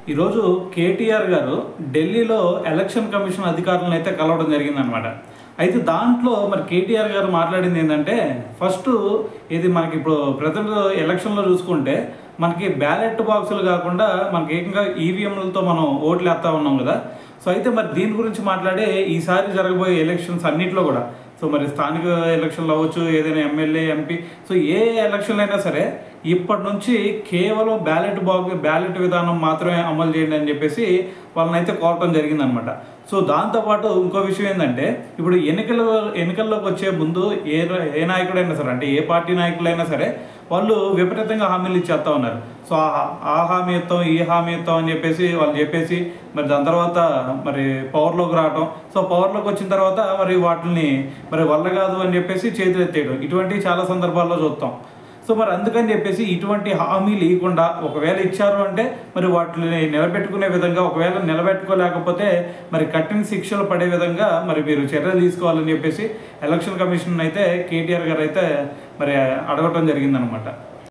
ఈరోజు కేటీఆర్ గారు ఢిల్లీలో ఎలక్షన్ కమిషన్ అధికారులను అయితే కలవడం జరిగిందనమాట. అయితే దాంట్లో మరి కేటీఆర్ గారు మాట్లాడింది ఏంటంటే, ఫస్ట్ ఇది మనకి ఇప్పుడు ప్రజెంట్ ఎలక్షన్లో చూసుకుంటే మనకి బ్యాలెట్ బాక్సులు కాకుండా మనకి ఏకంగా ఈవీఎంలతో మనం ఓట్లు వేస్తూ ఉన్నాం కదా. సో అయితే మరి దీని గురించి మాట్లాడే ఈసారి జరగబోయే ఎలక్షన్స్ అన్నింటిలో కూడా, సో మరి స్థానిక ఎలక్షన్లు అవ్వచ్చు, ఏదైనా ఎమ్మెల్యే ఎంపీ, సో ఏ ఎలక్షన్లు అయినా సరే ఇప్పటి నుంచి కేవలం బ్యాలెట్ విధానం మాత్రమే అమలు చేయండి అని చెప్పేసి వాళ్ళని అయితే కోరటం జరిగిందనమాట. సో దాంతోపాటు ఇంకో విషయం ఏంటంటే, ఇప్పుడు ఎన్నికల్లోకి వచ్చే ముందు ఏ నాయకుడైనా సరే, అంటే ఏ పార్టీ నాయకులైనా సరే వాళ్ళు విపరీతంగా హామీలు ఇచ్చేస్తూ ఉన్నారు. సో ఆ హామీ ఇస్తాం, ఈ హామీ ఇస్తాం అని చెప్పేసి వాళ్ళు చెప్పేసి మరి దాని తర్వాత మరి పవర్లోకి రావటం, సో పవర్లోకి వచ్చిన తర్వాత మరి వాటిని మరి వల్ల కాదు అని చెప్పేసి చేతులు ఎత్తేయడం, ఇటువంటివి చాలా సందర్భాల్లో చూస్తాం. సో మరి అందుకని చెప్పేసి ఇటువంటి హామీ లేకుండా ఒకవేళ ఇచ్చారు అంటే మరి వాటిని నిలబెట్టుకునే విధంగా, ఒకవేళ నిలబెట్టుకోలేకపోతే మరి కఠిన శిక్షలు పడే విధంగా మరి మీరు చర్యలు తీసుకోవాలని చెప్పేసి ఎలక్షన్ కమిషన్ అయితే కేటీఆర్ గారు అయితే మరి అడగటం జరిగిందనమాట.